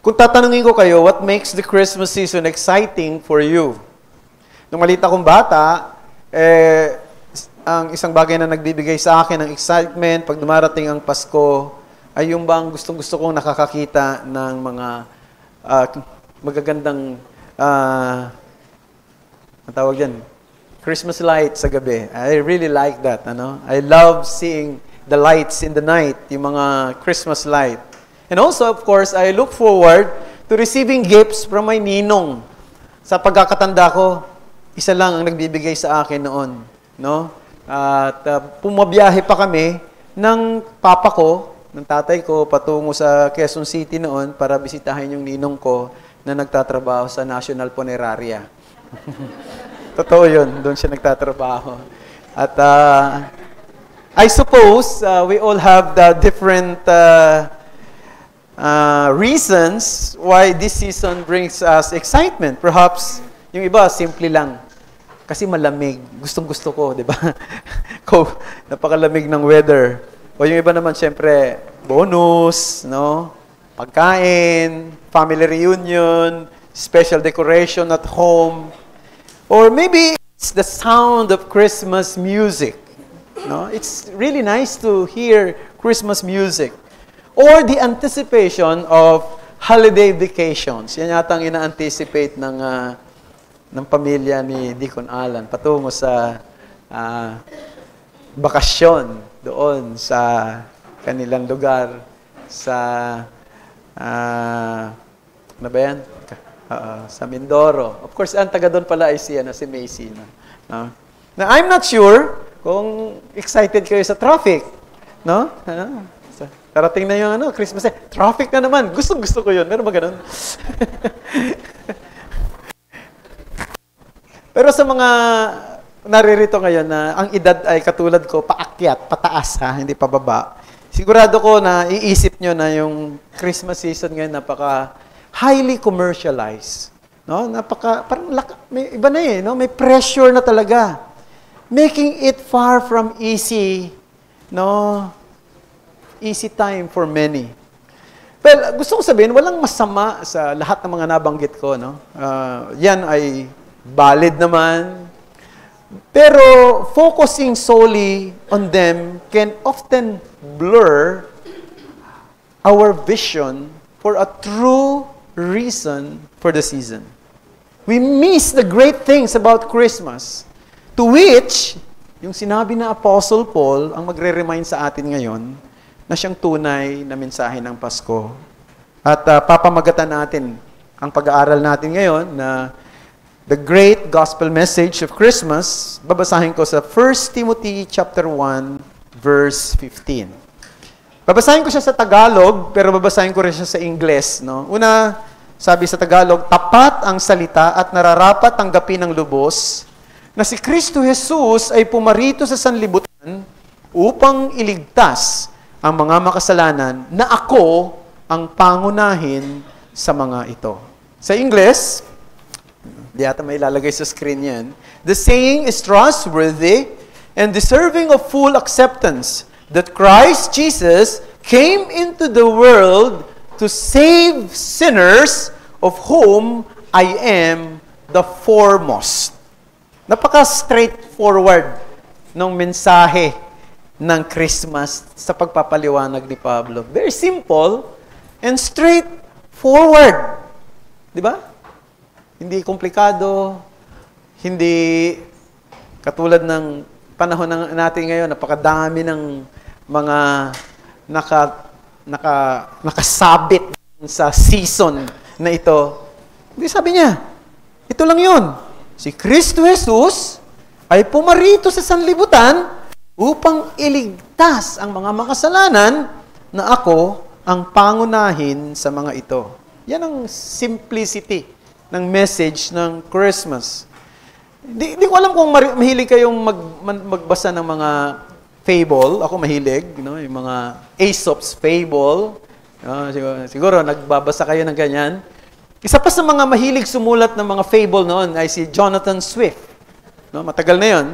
Kung tatanungin ko kayo, what makes the Christmas season exciting for you? Nung malita kong bata, ang isang bagay na nagbibigay sa akin ng excitement pag dumarating ang Pasko ay yung bang gustong-gusto kong nakakakita ng mga magagandang ang tawag yan, Christmas lights sa gabi. I really like that. I love seeing the lights in the night, yung mga Christmas light. And also, of course, I look forward to receiving gifts from my ninong. Sa pagkakatanda ko, isa lang ang nagbibigay sa akin noon. No? At pumabiyahe pa kami ng papa ko, ng tatay ko, patungo sa Quezon City noon para bisitahin yung ninong ko na nagtatrabaho sa National Funeraria. Totoo yun, doon siya nagtatrabaho. At I suppose we all have the different reasons why this season brings us excitement. Perhaps, yung iba, simple lang. Kasi malamig. Gustong-gusto ko, di ba? Napakalamig ng weather. O yung iba naman, syempre, bonus, no? Pagkain, family reunion, special decoration at home. Or maybe it's the sound of Christmas music. No? It's really nice to hear Christmas music. Or the anticipation of holiday vacations. Yan yata ang ina-anticipate ng pamilya ni Deacon Alan patungo sa bakasyon doon sa kanilang lugar sa ano ba yan? Sa Mindoro. Of course, ang taga doon pala ay si Macy. No? Now, I'm not sure kung excited kayo sa traffic. No? Parating na yung Christmas. Traffic na naman. Gusto ko yun. Meron ba ganun? Pero sa mga naririto ngayon na ang edad ay katulad ko, paakyat, pataas hindi pababa. Sigurado ko na iisip nyo na yung Christmas season ngayon highly commercialized. No? Parang may iba na no? May pressure na talaga. Making it far from easy, no? Easy time for many. Well, gusto ko sabihin, walang masama sa lahat ng mga nabanggit ko, no? Yan ay valid naman. Pero focusing solely on them can often blur our vision for a true reason for the season. We miss the great things about Christmas, to which, yung sinabi na Apostle Paul, ang magre-remind sa atin ngayon, na siyang tunay na mensahe ng Pasko. At papamagatan natin ang pag-aaral natin ngayon na the great gospel message of Christmas. Babasahin ko sa 1 Timothy chapter 1, verse 15. Babasahin ko siya sa Tagalog, pero babasahin ko rin siya sa Ingles. No? Una, sabi sa Tagalog, tapat ang salita at nararapat tanggapin ng lubos na si Kristo Jesus ay pumarito sa sanlibutan upang iligtas ang mga makasalanan na ako ang pangunahin sa mga ito. Sa Ingles, di ata may ilalagay sa screen yan, the saying is trustworthy and deserving of full acceptance that Christ Jesus came into the world to save sinners of whom I am the foremost. Napaka-straightforward ng mensahe ng Christmas sa pagpapaliwanag ni Pablo. Very simple and straightforward. Di ba? Hindi komplikado, hindi katulad ng panahon natin ngayon, napakadami ng mga nakasabit sa season na ito. Hindi, sabi niya, ito lang yun. Si Kristo Jesus ay pumarito sa sanlibutan upang iligtas ang mga makasalanan na ako ang pangunahin sa mga ito. Yan ang simplicity ng message ng Christmas. Di ko alam kung mahilig kayong magbasa ng mga fable. Ako mahilig, yung mga Aesop's fable. Siguro nagbabasa kayo ng ganyan. Isa pa sa mga mahilig sumulat ng mga fable noon ay si Jonathan Swift. Matagal na yun.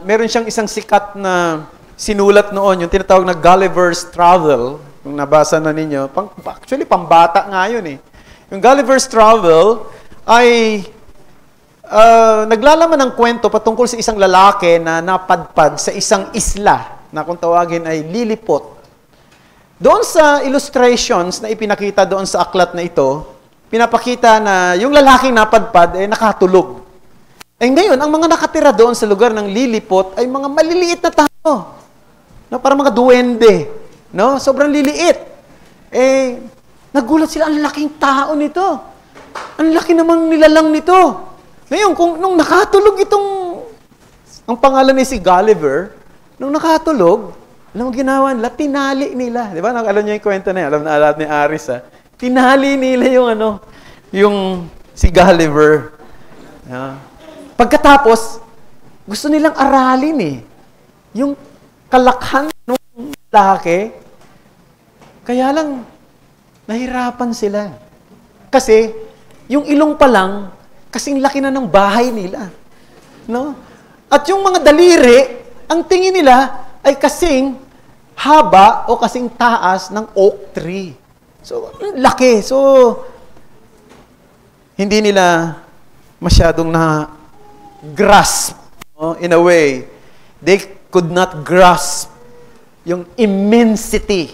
Meron siyang isang sikat na sinulat noon, yung tinatawag na Gulliver's Travel. Kung nabasa na ninyo, actually, pambata nga yun eh. Yung Gulliver's Travel ay naglalaman ng kwento patungkol sa isang lalaki na napadpad sa isang isla na kung tawagin ay Lilliput. Doon sa illustrations na ipinakita doon sa aklat na ito, pinapakita na yung lalaking napadpad ay nakatulog. Eh ngayon, ang mga nakatira doon sa lugar ng Lilliput ay mga maliliit na tao. No, parang mga duwende. No? Sobrang liliit. Eh, nagulat sila, ang laking tao nito. Ang laki namang nilalang nito. Ngayon, nung nakatulog ang pangalan ni si Gulliver, nung nakatulog, alam mo ginawa nila, tinali nila. Di ba? Alam niyo yung kwento na yan. Alam na alat ni Aris, ha? Tinali nila yung si Gulliver. Pagkatapos, gusto nilang aralin eh. Yung kalakhan ng lalaki. Kaya lang, nahirapan sila. Kasi, yung ilong pa lang, kasing laki na ng bahay nila. No? At yung mga daliri, ang tingin nila ay kasing haba o kasing taas ng oak tree. So, laki. So, hindi nila masyadong na-grasp. No? In a way, they could not grasp yung immensity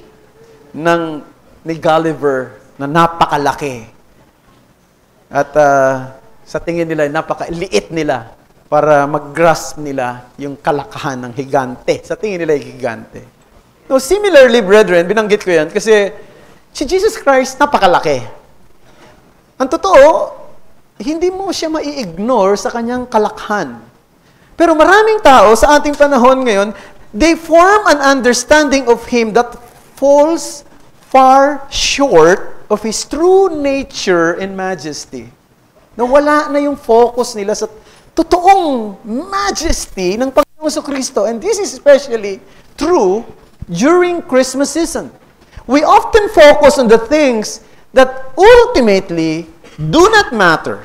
ni Gulliver na napakalaki. At sa tingin nila, napakaliit nila para mag-grasp nila yung kalakahan ng higante. Sa tingin nila yung higante. No, similarly, brethren, binanggit ko yan kasi si Jesus Christ napakalaki. Ang totoo, hindi mo siya mai-ignore sa kanyang kalakhan. Pero maraming tao sa ating panahon ngayon, they form an understanding of Him that falls far short of His true nature and majesty. Nawala na yung focus nila sa totoong majesty ng Panginoong Kristo. And this is especially true during Christmas season. We often focus on the things that ultimately do not matter,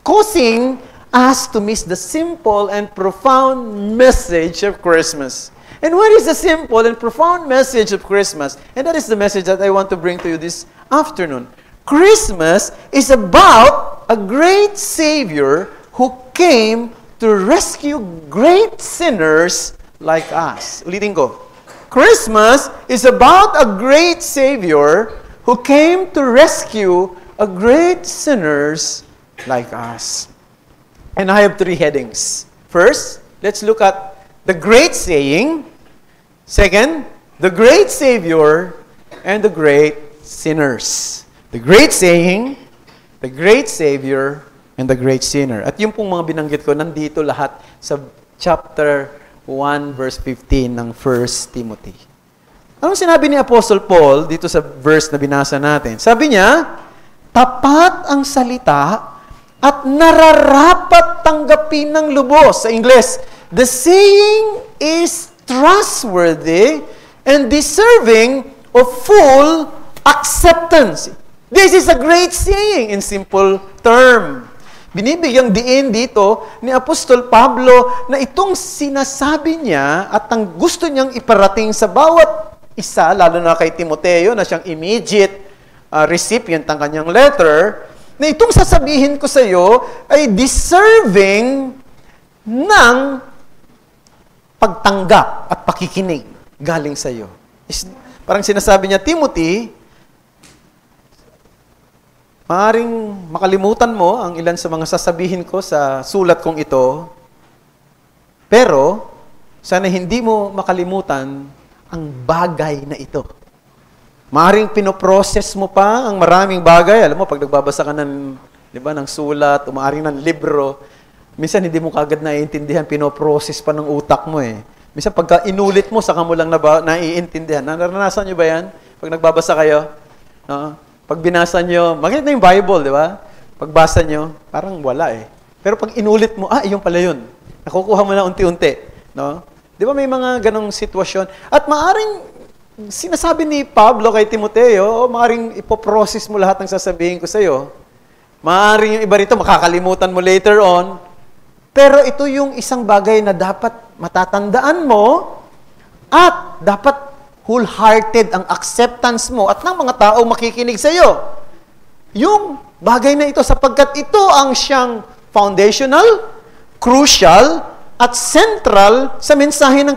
causing us to miss the simple and profound message of Christmas. And what is the simple and profound message of Christmas? And that is the message that I want to bring to you this afternoon. Christmas is about a great Savior who came to rescue great sinners like us. Ulitin ko. Christmas is about a great Savior who came to rescue a great sinners like us. And I have 3 headings. First, let's look at the great saying. Second, the great Savior and the great sinners. The great saying, the great Savior, and the great sinner. At yung pong mga binanggit ko, nandito lahat sa chapter 1, verse 15 ng 1 Timothy. Anong sinabi ni Apostle Paul dito sa verse na binasa natin? Sabi niya, tapat ang salita at nararapat tanggapin ng lubos. Sa Ingles, the saying is trustworthy and deserving of full acceptance. This is a great saying in simple term. Binibigyang diin dito ni Apostol Pablo na itong sinasabi niya at ang gusto niyang iparating sa bawat isa, lalo na kay Timoteo na siyang immediate recipient ng kanyang letter, na itong sasabihin ko sa iyo ay deserving ng pagtanggap at pakikinig galing sa iyo. Parang sinasabi niya, Timothy, maaaring makalimutan mo ang ilan sa mga sasabihin ko sa sulat kong ito, pero sana hindi mo makalimutan ang bagay na ito. Maaaring pinoprocess mo pa ang maraming bagay. Alam mo, pag nagbabasa ka ng, di ba, ng sulat, o maaaring ng libro, minsan hindi mo kagad naiintindihan, pinoprocess pa ng utak mo eh. Minsan pagka inulit mo, saka mo lang naiintindihan. Naranasan nyo ba yan? Pag nagbabasa kayo? Pag binasa nyo, maganda yung Bible, di ba? Pagbasa nyo, parang wala eh. Pero pag inulit mo, yung pala yun. Nakukuha mo na unti-unti. No? Di ba may mga ganong sitwasyon? At maaring sinasabi ni Pablo kay Timoteo, maaring ipoprocess mo lahat ng sasabihin ko sa iyo. Maaring yung iba rito, makakalimutan mo later on. Pero ito yung isang bagay na dapat matatandaan mo at dapat wholehearted ang acceptance mo at ng mga tao makikinig sa iyo. Yung bagay na ito sapagkat ito ang siyang foundational, crucial, at central sa mensahe ng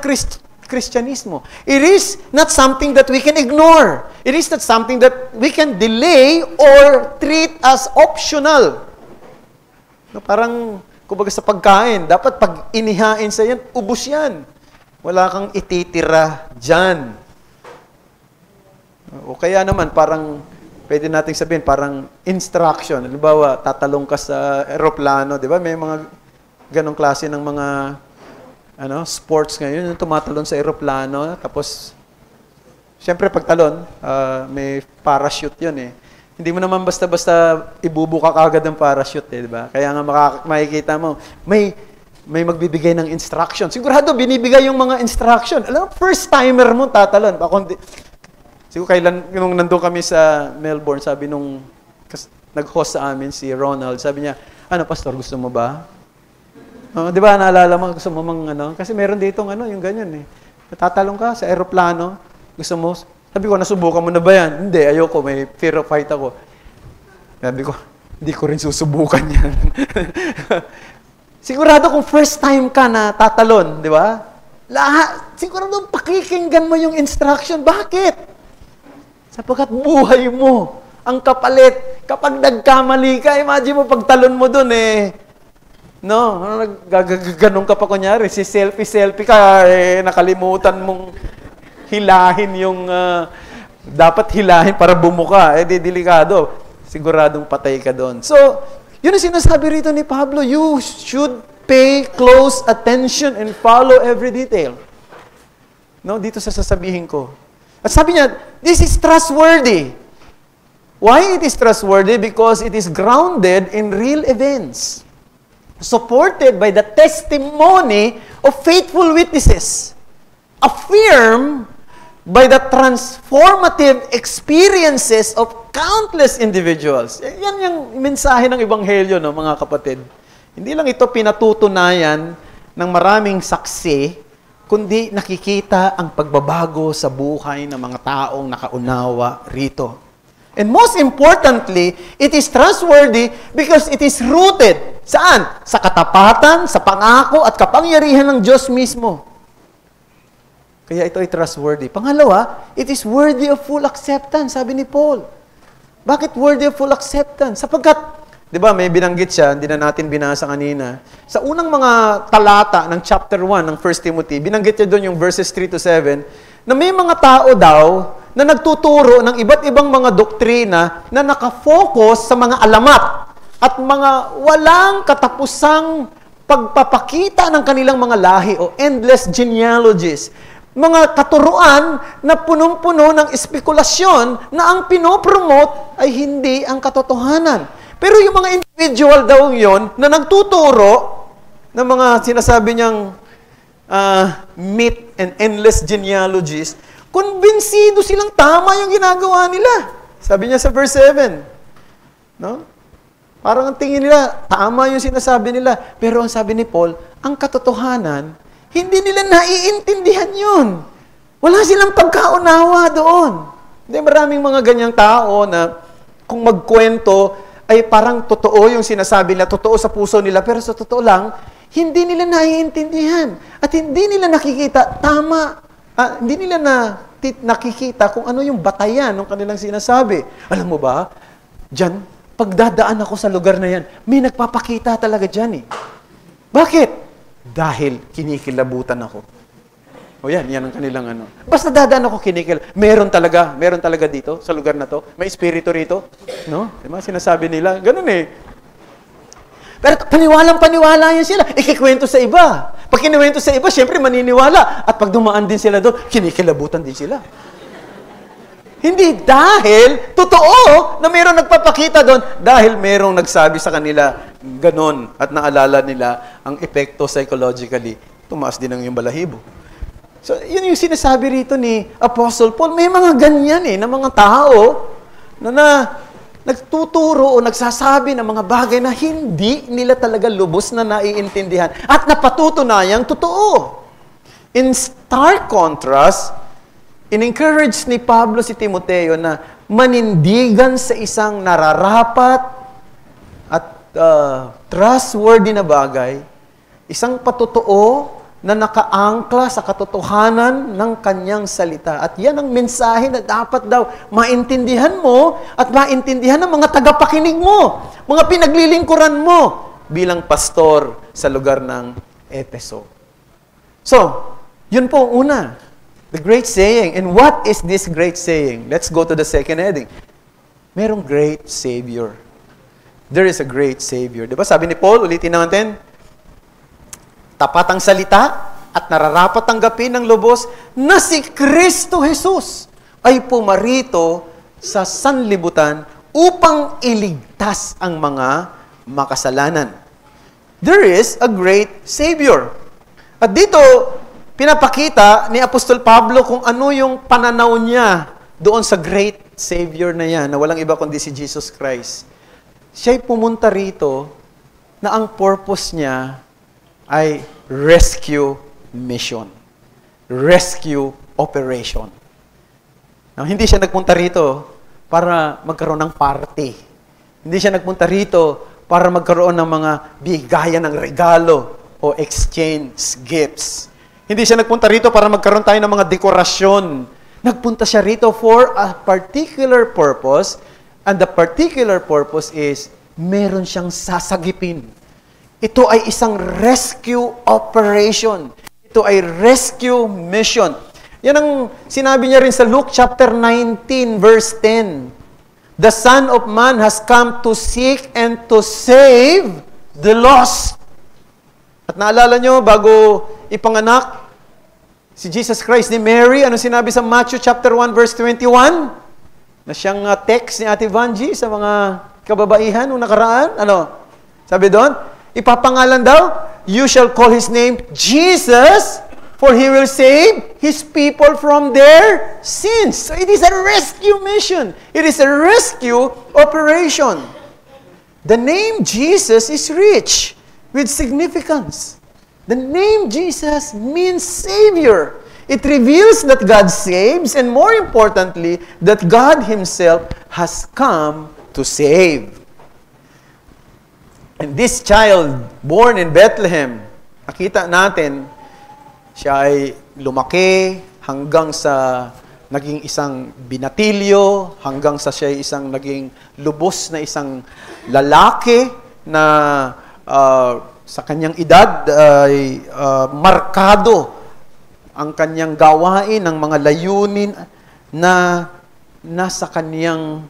Kristyanismo. It is not something that we can ignore. It is not something that we can delay or treat as optional. No, parang, kumbaga sa pagkain, dapat pag inihain sa yan, ubos yan. Wala kang ititira dyan. O kaya naman, parang, pwede nating sabihin, parang instruction. Halimbawa, tatalong ka sa eroplano, di ba? May mga ganong klase ng mga sports ngayon, yung tumatalon sa eroplano, tapos, siyempre, pagtalon, may parachute yun eh. Hindi mo naman basta-basta ibubuka kagad ng parachute eh, di ba? Kaya nga makikita mo, may magbibigay ng instruction. Sigurado, binibigay yung mga instruction. Alam mo, first timer mo tatalon. Siguro kailan, nung nandun kami sa Melbourne, sabi nung nag-host sa amin, si Ronald, sabi niya, Pastor, gusto mo ba? Di ba, naalala mo, gusto mo kasi meron ditong yung ganyan eh. Tatalong ka sa aeroplano, gusto mo, sabi ko, nasubukan mo na ba yan? Hindi, ayoko, may fear of height ako. Sabi ko, hindi ko rin susubukan yan. Sigurado kung first time ka na tatalon, di ba? Sigurado pakikinggan mo yung instruction. Bakit? Sapagkat buhay mo ang kapalit. Kapag nagkamali ka, imagine mo pagtalon mo dun ganun ka pa kunyari, selfie ka, nakalimutan mong hilahin yung, dapat hilahin para bumuka, delikado. Siguradong patay ka doon. So, yun ang sinasabi rito ni Pablo, you should pay close attention and follow every detail. Dito sa sasabihin ko. At sabi niya, this is trustworthy. Why it is trustworthy? Because it is grounded in real events. Supported by the testimony of faithful witnesses. Affirmed by the transformative experiences of countless individuals. Yan yung mensahe ng Ebanghelyo, mga kapatid. Hindi lang ito pinatutunayan ng maraming saksi, kundi nakikita ang pagbabago sa buhay ng mga taong nakaunawa rito. And most importantly, it is trustworthy because it is rooted. Saan? Sa katapatan, sa pangako at kapangyarihan ng Diyos mismo. Kaya ito ay trustworthy. Pangalawa, it is worthy of full acceptance, sabi ni Paul. Bakit worthy of full acceptance? Sapagkat, di ba, may binanggit siya, hindi na natin binasa kanina. Sa unang mga talata ng chapter 1 ng 1 Timothy, binanggit niya doon yung verses 3 to 7, na may mga tao daw na nagtuturo ng iba't ibang mga doktrina na nakafocus sa mga alamat at mga walang katapusang pagpapakita ng kanilang mga lahi o endless genealogies. Mga katuruan na punong-puno ng espekulasyon na ang pinopromote ay hindi ang katotohanan. Pero yung mga individual daw yon na nagtuturo ng mga sinasabi niyang myth and endless genealogies, kumbinsido silang tama yung ginagawa nila. Sabi niya sa verse 7. Parang ang tingin nila, tama yung sinasabi nila. Pero ang sabi ni Paul, ang katotohanan, hindi nila naiintindihan yun. Wala silang pagkaunawa doon. Hindi, maraming mga ganyang tao na kung magkwento, ay parang totoo yung sinasabi nila, totoo sa puso nila, pero sa totoo lang, hindi nila naiintindihan. At hindi nila nakikita hindi nila nakikita kung ano yung batayan ng kanilang sinasabi. Alam mo ba, dyan, pagdadaan ako sa lugar na yan, may nagpapakita talaga dyan eh. Bakit? Dahil kinikilabutan ako. O yan ang kanilang Basta dadaan ako meron talaga dito, sa lugar na to. May espiritu rito. Diba? Sinasabi nila, ganun eh. Pero paniwalang-paniwala yan sila. Ikikwento sa iba. Pag kinikwento sa iba, syempre maniniwala. At pag dumaan din sila doon, kinikilabutan din sila. Hindi dahil totoo na mayroong nagpapakita doon, dahil mayroong nagsabi sa kanila ganon at naalala nila ang epekto psychologically. Tumaas din ang yung balahibo. So, yun yung sinasabi rito ni Apostle Paul. May mga ganyan na mga tao na nagtuturo o nagsasabi ng mga bagay na hindi nila talaga lubos na naiintindihan at napatutunayang totoo. In stark contrast, in-encourage ni Pablo si Timoteo na manindigan sa isang nararapat at trustworthy na bagay, isang patotoo na nakaangkla sa katotohanan ng kanyang salita. At yan ang mensahe na dapat daw maintindihan mo at maintindihan ng mga tagapakinig mo, mga pinaglilingkuran mo bilang pastor sa lugar ng Efeso. So, yun po ang una. The great saying. And what is this great saying? Let's go to the second heading. Merong great Savior. There is a great Savior. Diba? Sabi ni Paul, ulitin natin, tapat ang salita at nararapat tanggapin ng lubos na si Kristo Jesus ay pumarito sa sanlibutan upang iligtas ang mga makasalanan. There is a great Savior. At dito, pinapakita ni Apostol Pablo kung ano yung pananaw niya doon sa great Savior na yan, na walang iba kundi si Jesus Christ. Siya'y pumunta rito na ang purpose niya ay rescue mission. Rescue operation. Now, hindi siya nagpunta rito para magkaroon ng party. Hindi siya nagpunta rito para magkaroon ng mga bigayan ng regalo o exchange gifts. Hindi siya nagpunta rito para magkaroon tayo ng mga dekorasyon. Nagpunta siya rito for a particular purpose, and the particular purpose is meron siyang sasagipin. Ito ay isang rescue operation. Ito ay rescue mission. Yan ang sinabi niya rin sa Luke chapter 19, verse 10. The Son of Man has come to seek and to save the lost. At naalala nyo, bago ipanganak si Jesus Christ ni Mary, ano sinabi sa Matthew chapter 1, verse 21? Na siyang text ni Ate Vanji sa mga kababaihan nung nakaraan. Ano? Sabi doon, ipapangalan daw, you shall call His name Jesus, for He will save His people from their sins. So it is a rescue mission. It is a rescue operation. The name Jesus is rich with significance. The name Jesus means Savior. It reveals that God saves, and more importantly, that God Himself has come to save. And this child, born in Bethlehem, nakita natin, siya ay lumaki hanggang sa naging isang binatilyo, hanggang sa siya ay isang naging lubos na isang lalaki na sa kanyang edad ay markado ang kanyang gawain ng mga layunin na nasa kanyang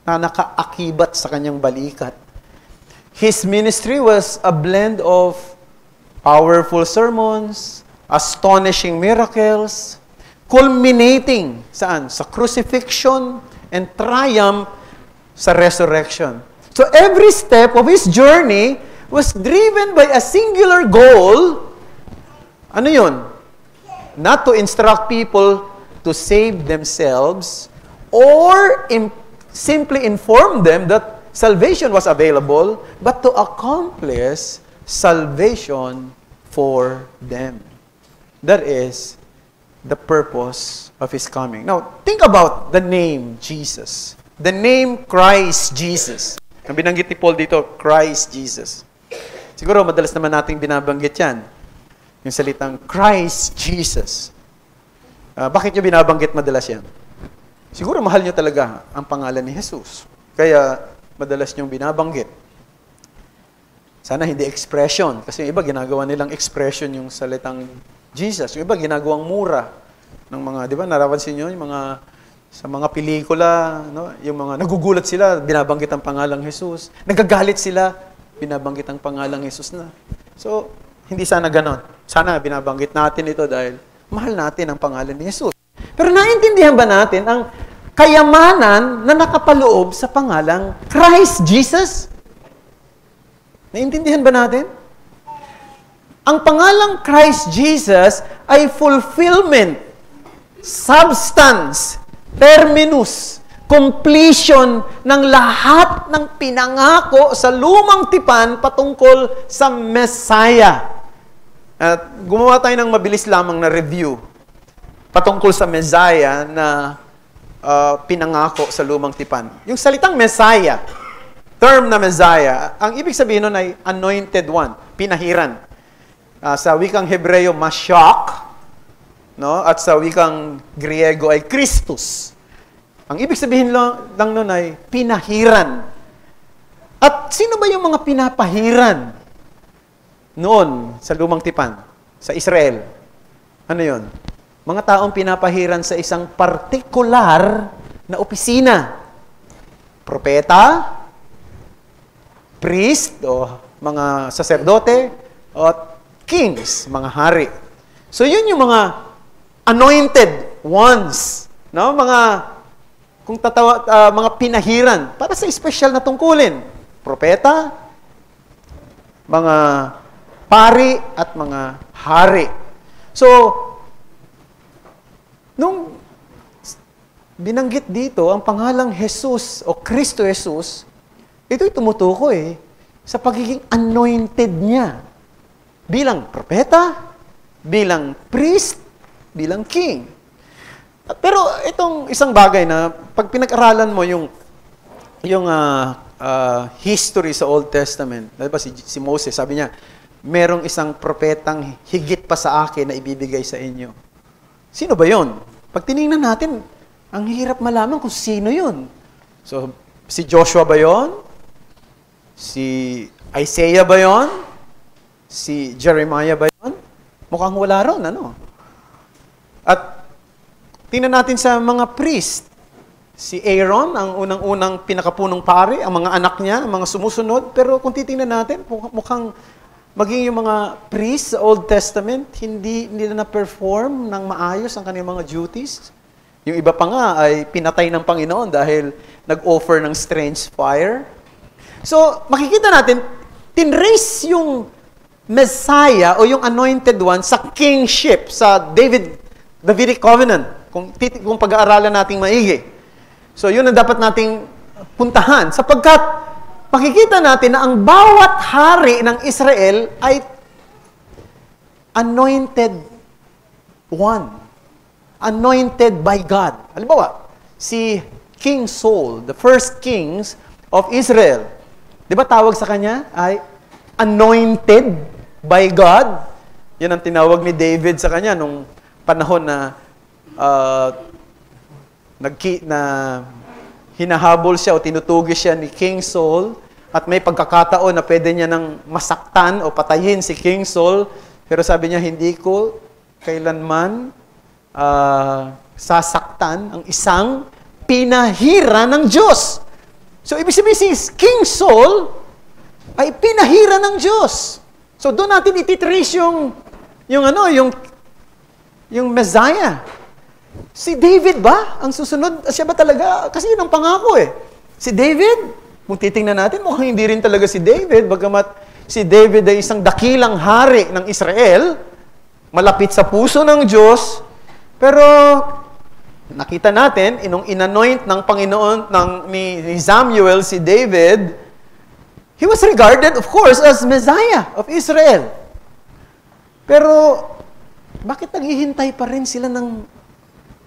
na nakaakibat sa kanyang balikat. His ministry was a blend of powerful sermons, astonishing miracles, culminating saan? Sa crucifixion and triumph sa resurrection. So every step of His journey was driven by a singular goal. Ano yun? Not to instruct people to save themselves or simply inform them that salvation was available, but to accomplish salvation for them. That is the purpose of His coming. Now, think about the name Jesus. The name Christ Jesus. Ang binanggit ni Paul dito, Christ Jesus. Siguro, madalas naman nating binabanggit yan. Yung salitang Christ Jesus. Bakit nyo binabanggit madalas yan? Siguro, mahal nyo talaga ang pangalan ni Jesus. Kaya, madalas nyong binabanggit. Sana hindi expression. Kasi yung iba, ginagawa nilang expression yung salitang Jesus. Yung iba, ginagawang mura. Ng mga, di ba, narapansin nyo, yung mga, sa mga pelikula, no? Yung mga, nagugulat sila, binabanggit ang pangalang Jesus. Nagagalit sila, binabanggit ang pangalang Jesus na. So, hindi sana ganon. Sana binabanggit natin ito dahil mahal natin ang pangalan ni Jesus. Pero naintindihan ba natin ang kayamanan na nakapaloob sa pangalang Christ Jesus? Naintindihan ba natin? Ang pangalang Christ Jesus ay fulfillment, substance, terminus, completion ng lahat ng pinangako sa lumang tipan patungkol sa Messiah. At gumawa tayo ng mabilis lamang na review. patungkol sa Messiah na pinangako sa lumang tipan. Yung salitang Messiah, term na Messiah, ang ibig sabihin nun ay anointed one, pinahiran. Sa wikang Hebreo, Mashiach, no? At sa wikang Griego ay Christus. Ang ibig sabihin lang nun ay pinahiran. At sino ba yung mga pinapahiran noon sa lumang tipan, sa Israel? Ano yun? Mga taong pinapahiran sa isang partikular na opisina. Propeta, priest, o mga saserdote, o kings, mga hari. So yun yung mga anointed ones, no? Mga pinahiran para sa espesyal na tungkulin. Propeta, mga pari, at mga hari. So, nung binanggit dito ang pangalang Jesus o Kristo Jesus, ito'y tumutukoy sa pagiging anointed niya bilang propeta, bilang priest, bilang king. Pero itong isang bagay na pag pinag-aralan mo yung history sa Old Testament, diba si Moses, sabi niya, merong isang propetang higit pa sa akin na ibibigay sa inyo. Sino ba yon? Pag tinignan natin, ang hirap malaman kung sino yon. So, si Joshua ba yon? Si Isaiah ba yon? Si Jeremiah ba yon? Mukhang wala ron, ano? At tingnan natin sa mga priest. Si Aaron, ang unang-unang pinakapunong pari, ang mga anak niya, ang mga sumusunod. Pero kung titingnan natin, mukhang maging yung mga priests sa Old Testament, hindi nila na-perform ng maayos ang kanilang mga duties. Yung iba pa nga ay pinatay ng Panginoon dahil nag-offer ng strange fire. So, makikita natin, tinrace yung Messiah o yung anointed one sa kingship, sa Davidic covenant, kung pag-aaralan nating maigi. So, yun ang dapat nating puntahan. Sapagkat, makikita natin na ang bawat hari ng Israel ay anointed one. Anointed by God. Halimbawa, si King Saul, the first kings of Israel, di ba tawag sa kanya ay anointed by God? Yan ang tinawag ni David sa kanya nung panahon na hinahabol siya o tinutugis siya ni King Saul at may pagkakataon na pwede niya nang masaktan o patayin si King Saul. Pero sabi niya, hindi ko kailanman sasaktan ang isang pinahira ng Diyos. So, ibig sabihin si King Saul ay pinahira ng Diyos. So, doon natin ititrace yung Messiah. Si David ba? Ang susunod, siya ba talaga? Kasi yun ang pangako eh. Si David, kung titingnan natin, mukhang hindi rin talaga si David, bagamat si David ay isang dakilang hari ng Israel, malapit sa puso ng Diyos, pero nakita natin, inanoint ng Panginoon, ni Samuel si David, he was regarded, of course, as Messiah of Israel. Pero, bakit naghihintay pa rin sila ng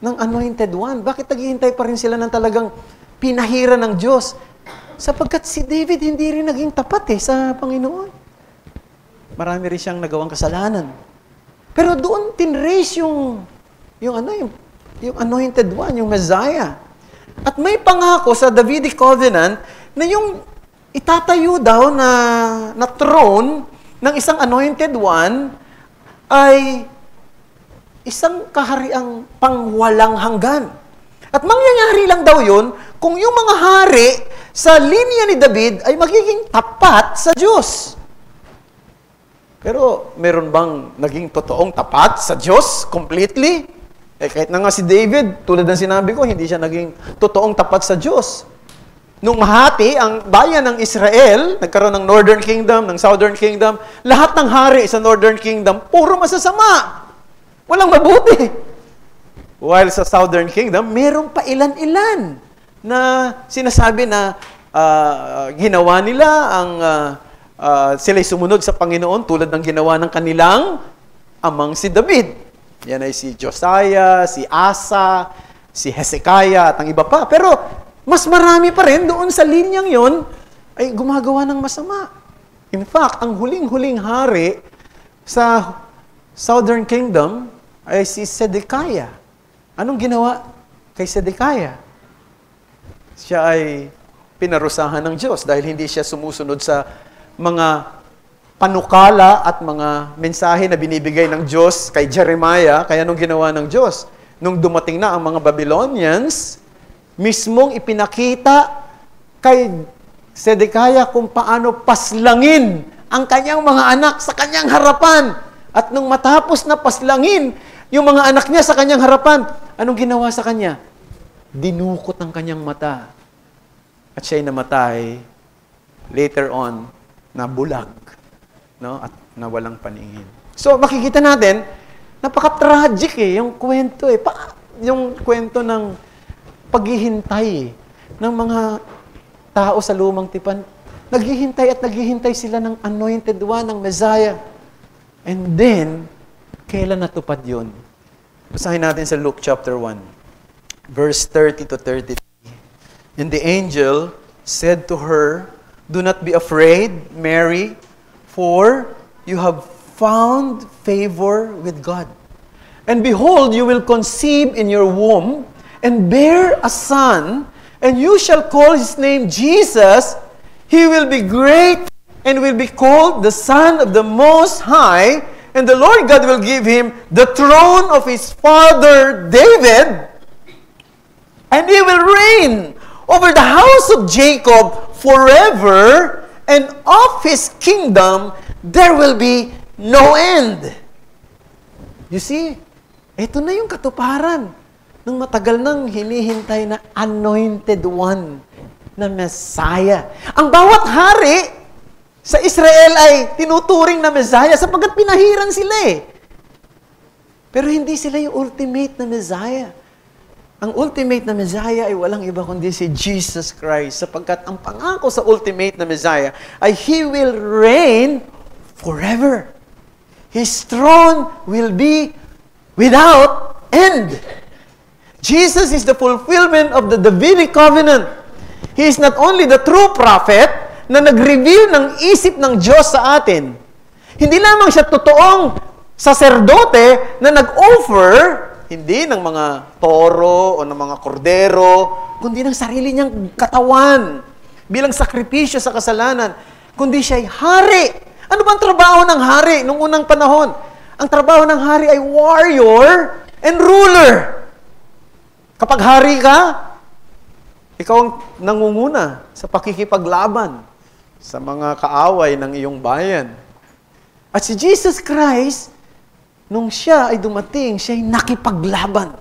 anointed one? Bakit naghihintay pa rin sila ng talagang pinahira ng Diyos? Sapagkat si David hindi rin naging tapat sa Panginoon. Marami rin siyang nagawang kasalanan. Pero doon tinrace yung anointed one, yung Messiah. At may pangako sa Davidic covenant na yung itatayo daw na throne ng isang anointed one ay isang kahariang pangwalang hanggan. At mangyayari lang daw yun kung yung mga hari sa linya ni David ay magiging tapat sa Diyos. Pero meron bang naging totoong tapat sa Diyos completely? Kahit na nga si David, tulad ng sinabi ko, hindi siya naging totoong tapat sa Diyos. Nung mahati ang bayan ng Israel, nagkaroon ng Northern Kingdom, ng Southern Kingdom, lahat ng hari sa Northern Kingdom, puro masasama. Walang mabuti. While sa Southern Kingdom, meron pa ilan-ilan na sinasabi na ginawa nila sila'y sumunod sa Panginoon tulad ng ginawa ng kanilang amang si David. Yan ay si Josiah, si Asa, si Hezekiah, at ang iba pa. Pero mas marami pa rin doon sa linyang yon ay gumagawa ng masama. In fact, ang huling-huling hari sa Southern Kingdom ay si Zedekiah. Anong ginawa kay Zedekiah? Siya ay pinarusahan ng Diyos dahil hindi siya sumusunod sa mga panukala at mga mensahe na binibigay ng Diyos kay Jeremiah. Kaya anong ginawa ng Diyos? Nung dumating na ang mga Babylonians, mismong ipinakita kay Zedekiah kung paano paslangin ang kanyang mga anak sa kanyang harapan. At nung matapos na paslangin yung mga anak niya sa kanyang harapan, anong ginawa sa kanya? Dinukot ang kanyang mata. At siya'y namatay later on na bulag, no? At nawalang paningin. So makikita natin, napaka-tragic yung kwento yung kwento ng paghihintay ng mga tao sa lumang tipan. Naghihintay at naghihintay sila ng anointed one, ng Messiah. And then, kailan natupad yun? Basahin natin sa Luke chapter 1, verse 30 to 33. And the angel said to her, "Do not be afraid, Mary, for you have found favor with God. And behold, you will conceive in your womb and bear a son, and you shall call his name Jesus. He will be great and will be called the Son of the Most High, and the Lord God will give him the throne of his father David, and he will reign over the house of Jacob forever, and of his kingdom there will be no end." You see, ito na yung katuparan ng matagal nang hinihintay na anointed one, na Messiah. Ang bawat hari sa Israel ay tinuturing na Messiah sapagkat pinahiran sila . Pero hindi sila yung ultimate na Messiah. Ang ultimate na Messiah ay walang iba kundi si Jesus Christ, sapagkat ang pangako sa ultimate na Messiah ay He will reign forever. His throne will be without end. Jesus is the fulfillment of the Davidic covenant. He is not only the true prophet na nag-reveal ng isip ng Diyos sa atin. Hindi lamang siya totoong saserdote na nag-offer hindi ng mga toro o ng mga kordero, kundi ng sarili niyang katawan bilang sakripisyo sa kasalanan, kundi siya'y hari. Ano bang trabaho ng hari nung unang panahon? Ang trabaho ng hari ay warrior and ruler. Kapag hari ka, ikaw ang nangunguna sa pakikipaglaban sa mga kaaway ng iyong bayan. At si Jesus Christ, nung siya ay dumating, siya ay nakipaglaban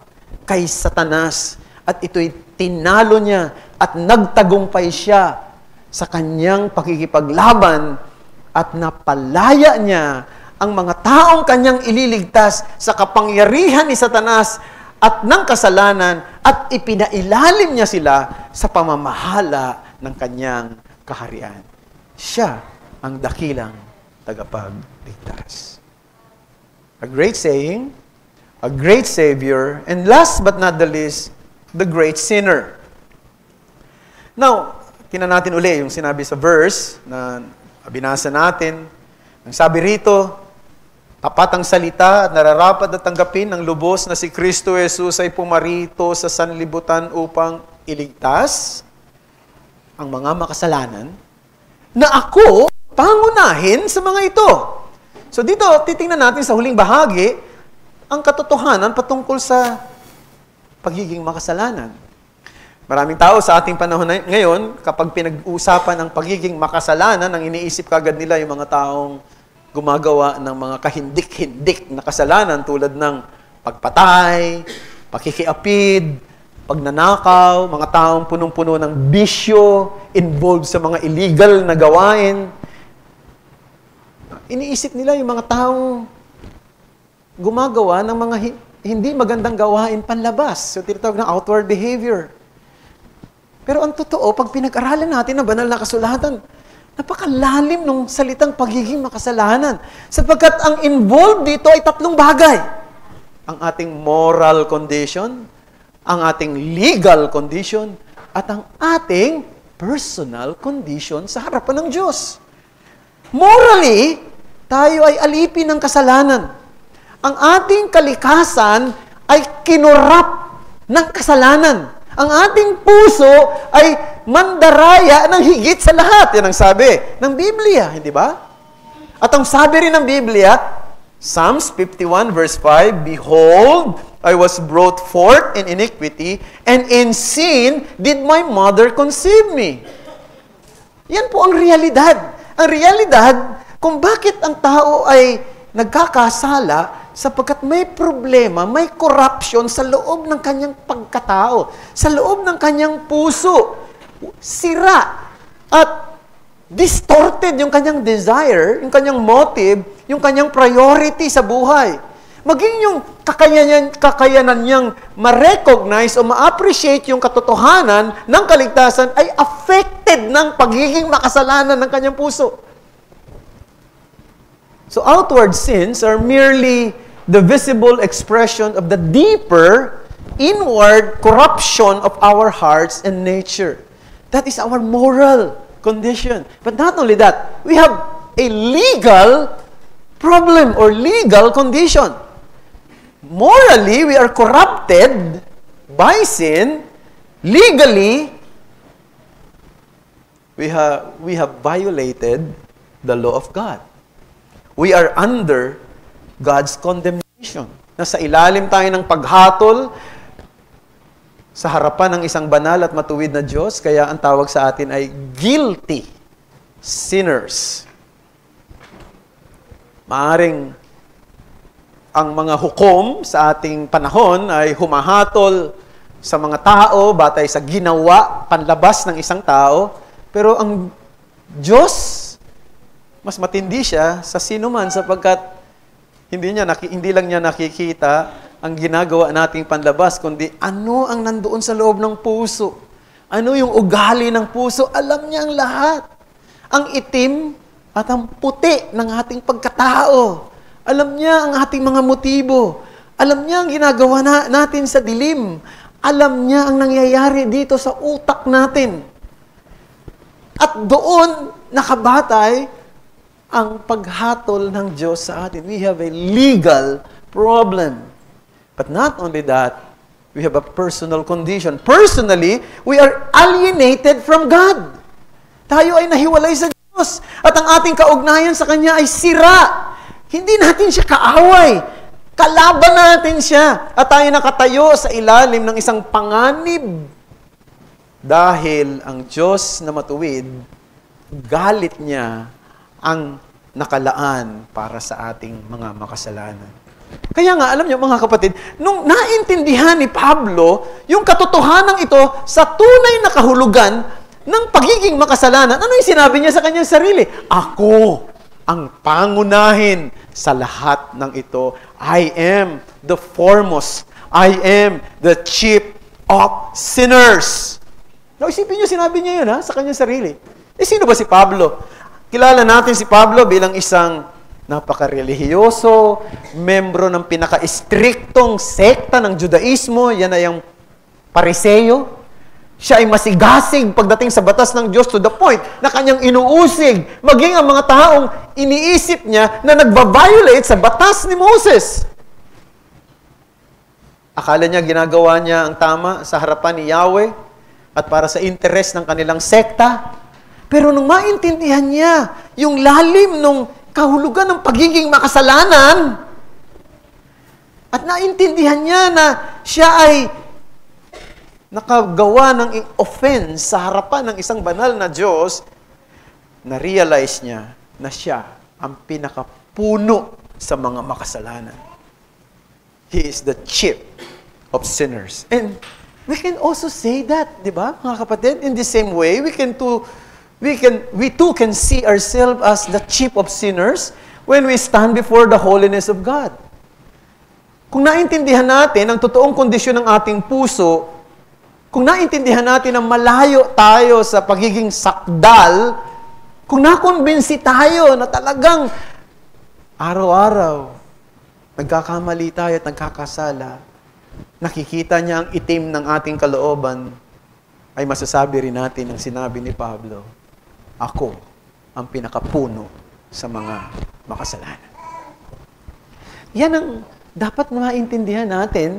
kay Satanas. At ito'y tinalo niya at nagtagumpay siya sa kanyang pakikipaglaban at napalaya niya ang mga taong kanyang ililigtas sa kapangyarihan ni Satanas at ng kasalanan at ipinailalim niya sila sa pamamahala ng kanyang kaharian. Siya ang dakilang tagapagligtas. A great saying, a great Savior, and last but not the least, the great sinner. Now, tingnan natin uli yung sinabi sa verse na binasa natin. Ang sabi rito, tapat ang salita at nararapat na tanggapin ng lubos na si Kristo Jesus ay pumarito sa sanlibutan upang iligtas ang mga makasalanan na ako pangunahin sa mga ito. So dito, titingnan natin sa huling bahagi ang katotohanan patungkol sa pagiging makasalanan. Maraming tao sa ating panahon ngayon, kapag pinag-uusapan ang pagiging makasalanan, ang iniisip kagad nila yung mga taong gumagawa ng mga kahindik-hindik na kasalanan tulad ng pagpatay, pakikiapid, pagnanakaw, mga taong punong-puno ng bisyo, involved sa mga illegal na gawain. Iniisip nila yung mga taong gumagawa ng mga hindi magandang gawain panlabas. So, tinatawag na outward behavior. Pero ang totoo, pag pinag-aralan natin ang banal na kasulatan, napakalalim ng salitang pagiging makasalanan. Sapagkat ang involved dito ay tatlong bagay. ang ating moral condition, ang ating legal condition, at ang ating personal condition sa harapan ng Diyos. Morally, tayo ay alipin ng kasalanan. Ang ating kalikasan ay kinurap ng kasalanan. Ang ating puso ay mandaraya ng higit sa lahat. Yan ang sabi ng Biblia, hindi ba? At ang sabi rin ng Biblia, Psalms 51 verse 5, Behold, I was brought forth in iniquity, and in sin did my mother conceive me. Yan po ang realidad. Ang realidad kung bakit ang tao ay nagkakasala sapagkat may problema, may corruption sa loob ng kanyang pagkatao, sa loob ng kanyang puso. Sira at distorted yung kanyang desire, yung kanyang motive, yung kanyang priority sa buhay. Maging yung kakayanan niyang ma-recognize o ma-appreciate yung katotohanan ng kaligtasan ay affected ng pagiging makasalanan ng kanyang puso. So outward sins are merely the visible expression of the deeper inward corruption of our hearts and nature. That is our moral condition. But not only that, we have a legal problem or legal condition. Morally, we are corrupted by sin. Legally, we have violated the law of God. We are under God's condemnation. Nasa ilalim tayo ng paghatol sa harapan ng isang banal at matuwid na Diyos, kaya ang tawag sa atin ay guilty sinners. Maaring ang mga hukom sa ating panahon ay humahatol sa mga tao batay sa ginawa, panlabas ng isang tao, pero ang Diyos, mas matindi siya sa sino man sapagkat hindi lang niya nakikita ang ginagawa nating panlabas, kundi ano ang nandoon sa loob ng puso. Ano yung ugali ng puso? Alam niya ang lahat. Ang itim at ang puti ng ating pagkatao. Alam niya ang ating mga motibo. Alam niya ang ginagawa natin sa dilim. Alam niya ang nangyayari dito sa utak natin. At doon nakabatay ang paghatol ng Diyos sa atin. We have a legal problem. But not only that, we have a personal condition. Personally, we are alienated from God. Tayo ay nahiwalay sa Diyos. At ang ating kaugnayan sa Kanya ay sira. Hindi natin siya kaaway. Kalaban natin siya. At tayo nakatayo sa ilalim ng isang panganib. Dahil ang Diyos na matuwid, galit niya ang nakalaan para sa ating mga makasalanan. Kaya nga, alam niyo mga kapatid, nung naintindihan ni Pablo yung katotohanan ito sa tunay na kahulugan ng pagiging makasalanan, ano yung sinabi niya sa kanyang sarili? Ako ang pangunahin sa lahat ng ito. I am the foremost. I am the chief of sinners. Now, isipin niyo, sinabi niya yun sa kanyang sarili. Sino ba si Pablo? Kilala natin si Pablo bilang isang napaka-relihiyoso, membro ng pinaka-istriktong sekta ng Judaismo, yan ay ang Pariseo. Siya ay masigasig pagdating sa batas ng Diyos to the point na kanyang inuusig, maging ang mga taong iniisip niya na nagbabiolate sa batas ni Moses. Akala niya ginagawa niya ang tama sa harapan ni Yahweh at para sa interes ng kanilang sekta. Pero nung maintindihan niya yung lalim nung kahulugan ng pagiging makasalanan at naintindihan niya na siya ay nakagawa ng offense sa harapan ng isang banal na Diyos, na-realize niya na siya ang pinakapuno sa mga makasalanan. He is the chief of sinners. And we can also say that, di ba, mga kapatid? In the same way, we too can see ourselves as the chief of sinners when we stand before the holiness of God. Kung naintindihan natin ang totoong kondisyon ng ating puso, kung naintindihan natin na malayo tayo sa pagiging sakdal, kung nakumbinsi tayo na talagang araw-araw, nagkakamali tayo at nagkakasala, nakikita niya ang itim ng ating kalooban, ay masasabi rin natin ang sinabi ni Pablo, ako ang pinakapuno sa mga makasalanan. Yan ang dapat maintindihan natin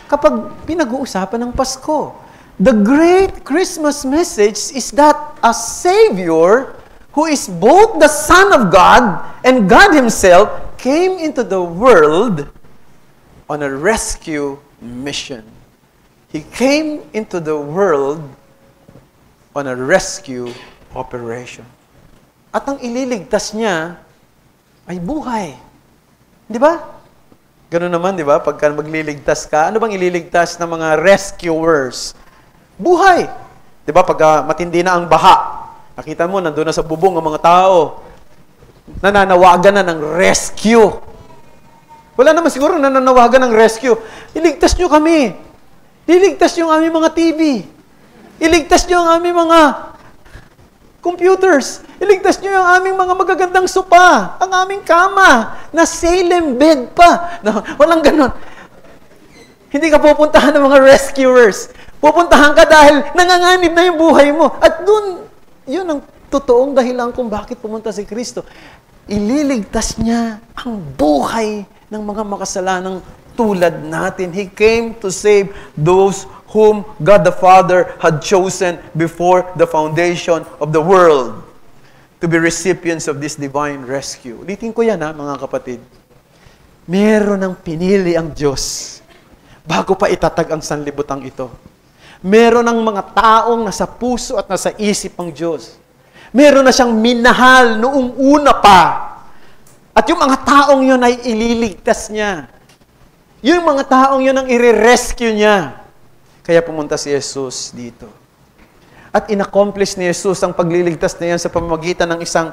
kapag pinag-uusapan ng Pasko. The great Christmas message is that a Savior who is both the Son of God and God Himself came into the world on a rescue mission. He came into the world on a rescue operation. At ang ililigtas niya ay buhay. Di ba? Ganun naman, di ba? Pagka magliligtas ka, ano bang ililigtas ng mga rescuers? Buhay. Di ba? Pagka matindi na ang baha, nakita mo, nandun na sa bubong ang mga tao, nananawagan na ng rescue. Wala naman siguro nananawagan ng rescue. Iligtas nyo kami. Iligtas nyo ang aming mga TV. Iligtas nyo ang aming mga computers. Iligtas nyo ang aming mga magagandang sopa. Ang aming kama. Na Salem bed pa. No, walang ganon. Hindi ka pupuntahan ng mga rescuers. Pupuntahan ka dahil nanganganib na yung buhay mo. At dun, yun ang totoong dahilan kung bakit pumunta si Kristo. Ililigtas niya ang buhay ng mga makasalanang tulad natin. He came to save those whom God the Father had chosen before the foundation of the world to be recipients of this divine rescue. Ulitin ko yan, mga kapatid. Meron ng pinili ang Diyos bago pa itatag ang sanlibutang ito. Meron ng mga taong nasa puso at nasa isip ang Diyos. Meron na siyang minahal noong una pa. At yung mga taong yun ay ililigtas niya. Yung mga taong yun ang i-rescue niya. Kaya pumunta si Jesus dito. At inaccomplish ni Jesus ang pagliligtas na yan sa pamamagitan ng isang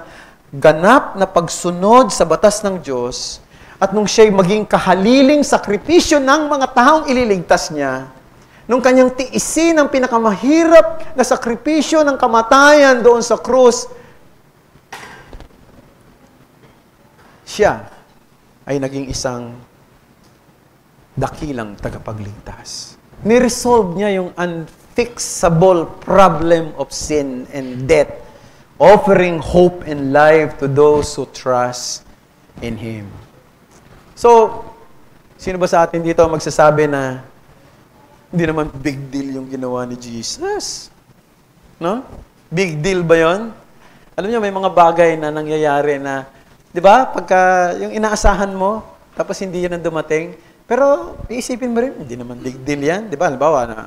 ganap na pagsunod sa batas ng Diyos. At nung siya'y maging kahaliling sakripisyo ng mga taong ililigtas niya, nung kanyang tiisin ang pinakamahirap na sakripisyo ng kamatayan doon sa krus, siya ay naging isang dakilang tagapagligtas. Niresolve niya yung unfixable problem of sin and death, offering hope and life to those who trust in Him. So, sino ba sa atin dito magsasabi na hindi naman big deal yung ginawa ni Jesus? No? Big deal ba yon? Alam niyo, may mga bagay na nangyayari na, di ba, pagka yung inaasahan mo, tapos hindi yan ang dumating, pero iisipin mo rin, hindi naman big deal yan. Di ba, halimbawa na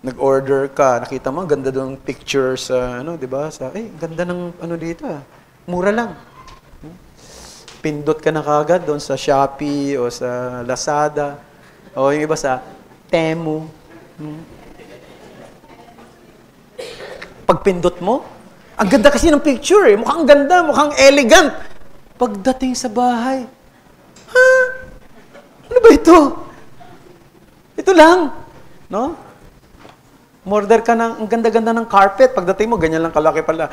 nag-order ka, nakita mo, ganda doon picture sa, di ba, sa, ganda ng dito mura lang. Pindot ka na kagad doon sa Shopee o sa Lazada o yung iba sa Temu. Pagpindot mo, ang ganda kasi ng picture mukhang ganda, mukhang elegant. Pagdating sa bahay, ano ba ito? Ito lang. No? Order ka ng, ang ganda-ganda ng carpet. Pagdating mo, ganyan lang kalaki pala.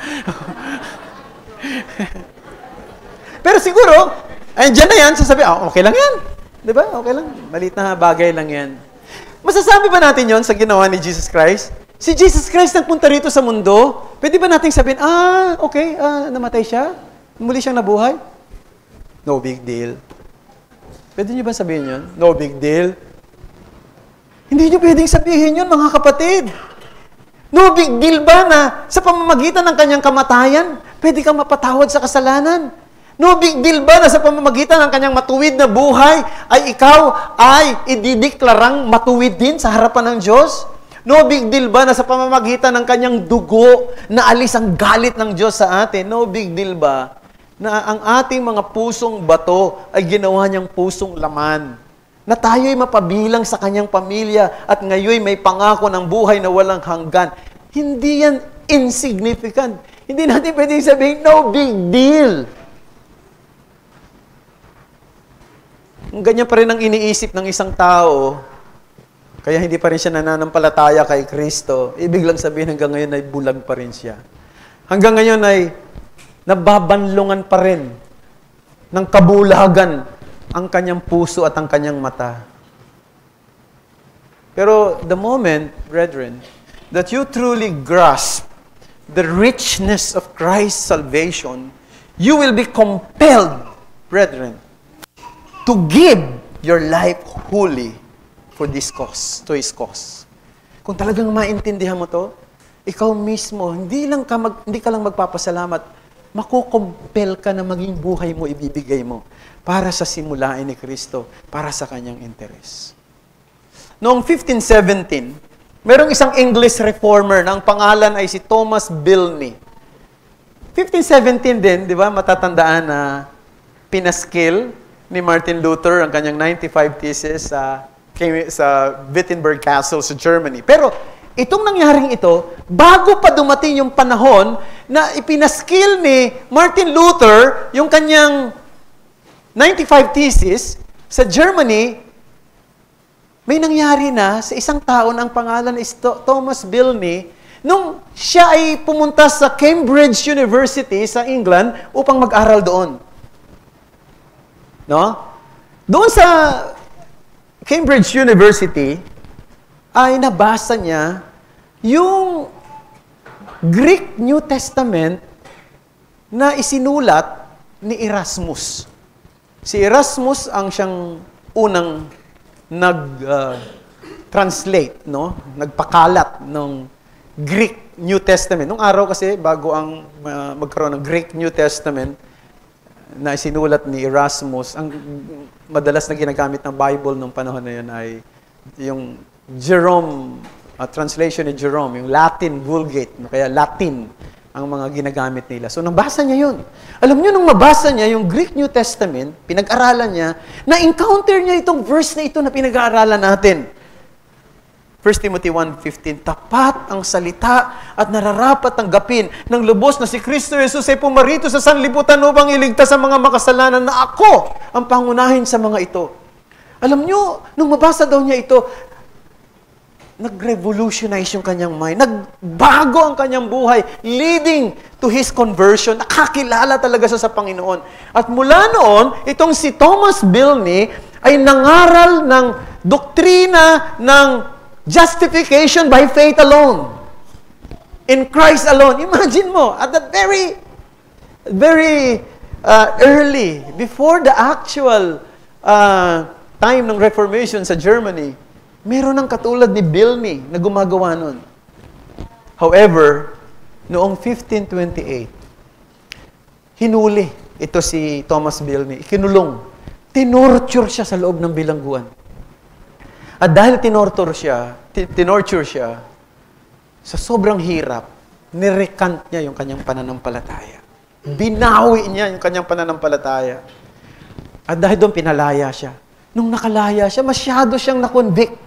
Pero siguro, dyan na yan, sasabi, okay lang yan. Diba? Okay lang. Maliit na bagay lang yan. Masasabi ba natin yon sa ginawa ni Jesus Christ? Si Jesus Christ nagpunta rito sa mundo, pwede ba nating sabihin, okay, namatay siya? Muli siyang nabuhay? No big deal. Pwede niyo ba sabihin yun? No big deal. Hindi niyo pwedeng sabihin yun, mga kapatid. No big deal ba na sa pamamagitan ng kanyang kamatayan, pwede kang mapatawad sa kasalanan? No big deal ba na sa pamamagitan ng kanyang matuwid na buhay ay ikaw ay idideklarang matuwid din sa harapan ng Diyos? No big deal ba na sa pamamagitan ng kanyang dugo na alis ang galit ng Diyos sa atin? No big deal ba na ang ating mga pusong bato ay ginawa niyang pusong laman? Na tayo'y mapabilang sa kanyang pamilya at ngayon may pangako ng buhay na walang hanggan. Hindi yan insignificant. Hindi natin pwedeng sabihin, no big deal. Ganyan pa rin ang iniisip ng isang tao, kaya hindi pa rin siya nananampalataya kay Kristo. Ibig lang sabihin hanggang ngayon ay bulag pa rin siya. Hanggang ngayon ay nababanlungan pa rin ng kabulagan ang kanyang puso at ang kanyang mata. Pero the moment, brethren, that you truly grasp the richness of Christ's salvation, you will be compelled, brethren, to give your life wholly for this cause, to His cause. Kung talagang maintindihan mo to, ikaw mismo, hindi ka lang magpapasalamat, makukumpel ka na maging buhay mo, ibibigay mo para sa simulain ni Kristo, para sa kanyang interes. Noong 1517, merong isang English reformer na ang pangalan ay si Thomas Bilney. 1517 din, di ba, matatandaan na pinaskil ni Martin Luther ang kanyang 95 thesis sa Wittenberg Castle sa Germany. Pero itong nangyaring ito, bago pa dumating yung panahon na ipinaskil ni Martin Luther yung kanyang 95 thesis sa Germany, may nangyari na sa isang tao na ang pangalan is Thomas Bilney nung siya ay pumunta sa Cambridge University sa England upang mag-aral doon. No? Doon sa Cambridge University ay nabasa niya yung Greek New Testament na isinulat ni Erasmus. Si Erasmus ang siyang unang nag-translate, no? Nagpakalat ng Greek New Testament. Nung araw kasi, bago ang magkaroon ng Greek New Testament na isinulat ni Erasmus, ang madalas na ginagamit ng Bible nung panahon na yun ay yung Jerome, translation ni Jerome, yung Latin Vulgate, kaya Latin ang mga ginagamit nila. So, nabasa niya yun. Alam niyo, nung mabasa niya yung Greek New Testament, pinag-aralan niya, na-encounter niya itong verse na ito na pinag-aaralan natin. 1 Timothy 1:15, tapat ang salita at nararapat tanggapin ng lubos na si Kristo Jesus ay pumarito sa sanlibutan upang iligtas sa mga makasalanan na ako ang pangunahin sa mga ito. Alam niyo, nung mabasa daw niya ito, nag-revolutionize yung kanyang mind. Nagbago ang kanyang buhay, leading to his conversion. Nakakilala talaga siya sa Panginoon. At mula noon, itong si Thomas Bilney ay nangaral ng doktrina ng justification by faith alone. In Christ alone. Imagine mo, at the very early, before the actual time ng Reformation sa Germany, meron ng katulad ni Bilney na gumagawa nun. However, noong 1528, hinuli ito si Thomas Bilney, ikinulong. Tinorture siya sa loob ng bilangguan. At dahil tinorture siya, sa sobrang hirap, nirecant niya yung kanyang pananampalataya. Binawi niya yung kanyang pananampalataya. At dahil doon, pinalaya siya. Nung nakalaya siya, masyado siyang na-convict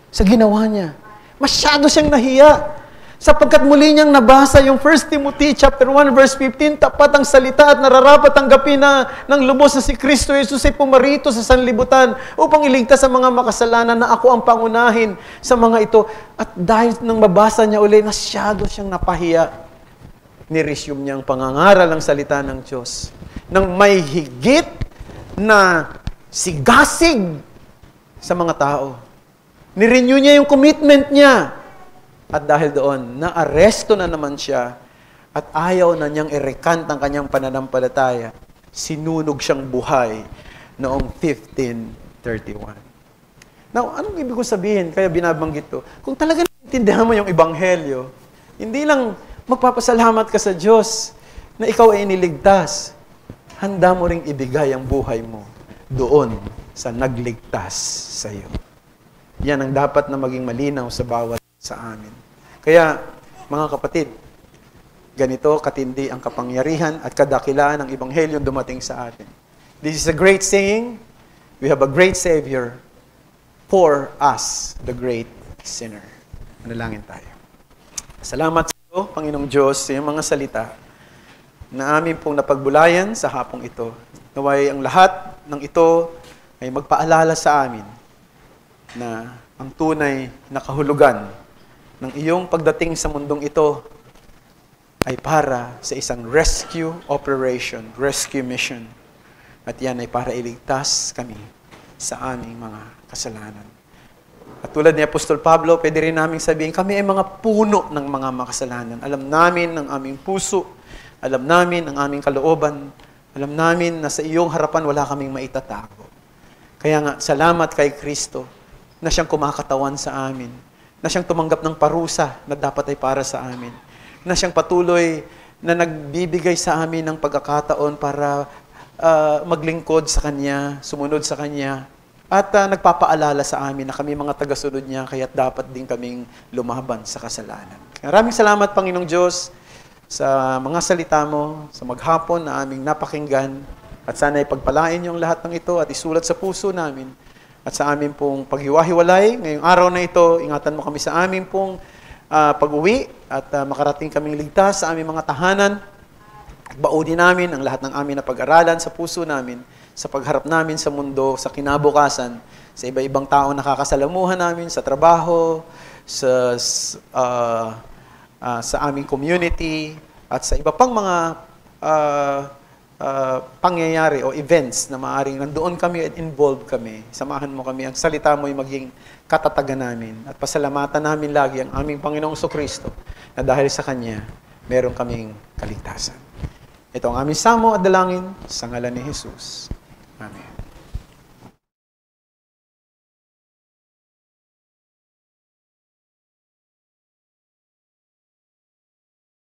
sa ginawa niya. Masyado siyang nahiya. Sapagkat muli niyang nabasa yung 1 Timothy chapter 1 verse 15, tapat ang salita at nararapat tanggapin ng lubos na si Kristo Jesus ay pumarito sa sanlibutan upang iligtas sa mga makasalanan na ako ang pangunahin sa mga ito. At dahil nang mabasa niya uli, masyado siyang napahiya. Ni-resume niya ang pangangaral ng salita ng Diyos. Nang may higit na sigasig sa mga tao. Nirenew niya yung commitment niya. At dahil doon, na-aresto na naman siya at ayaw na niyang i-recant ang kanyang pananampalataya. Sinunog siyang buhay noong 1531. Now, anong ibig ko sabihin? Kaya binabanggit ko. Kung talaga naintindihan mo yung Ebanghelyo, hindi lang magpapasalamat ka sa Diyos na ikaw ay iniligtas. Handa mo ring ibigay ang buhay mo doon sa nagligtas sa iyo. Yan ang dapat na maging malinaw sa bawat sa amin. Kaya, mga kapatid, ganito katindi ang kapangyarihan at kadakilaan ng Ebanghelyo dumating sa atin. This is a great saying. We have a great Savior for us, the great sinner. Manalangin tayo. Salamat sa iyo, Panginoong Diyos, sa iyong mga salita na amin pong napagbulayan sa hapong ito. Naway ang lahat ng ito ay magpaalala sa amin na ang tunay na kahulugan ng iyong pagdating sa mundong ito ay para sa isang rescue operation, rescue mission At yan ay para iligtas kami sa aming mga kasalanan. At tulad ni Apostol Pablo, pwede rin namin sabihin, kami ay mga puno ng mga makasalanan. Alam namin ang aming puso, alam namin ang aming kalooban, alam namin na sa iyong harapan wala kaming maitatago. Kaya nga, salamat kay Kristo na siyang kumakatawan sa amin, na siyang tumanggap ng parusa na dapat ay para sa amin, na siyang patuloy na nagbibigay sa amin ng pagkakataon para maglingkod sa Kanya, sumunod sa Kanya, at nagpapaalala sa amin na kami mga tagasunod niya, kaya't dapat din kaming lumaban sa kasalanan. Maraming salamat, Panginoong Diyos, sa mga salita mo, sa maghapon na aming napakinggan, at sana ipagpalain yung lahat ng ito at isulat sa puso namin. At sa amin pong paghiwa-hiwalay, ngayong araw na ito, ingatan mo kami sa amin pong pag-uwi at makarating kaming ligtas sa aming mga tahanan. Baudin namin ang lahat ng amin na pag-aralan sa puso namin, sa pagharap namin sa mundo, sa kinabukasan, sa iba-ibang tao nakakasalamuhan namin, sa trabaho, sa aming community, at sa iba pang mga pangyayari o events na maaaring nandoon kami at involved kami. Samahan mo kami, ang salita mo ay maging katatagan namin. At pasalamatan namin lagi ang aming Panginoong Kristo na dahil sa Kanya, meron kaming kaligtasan. Ito ang aming samo at dalangin sa ngalan ni Jesus. Amen.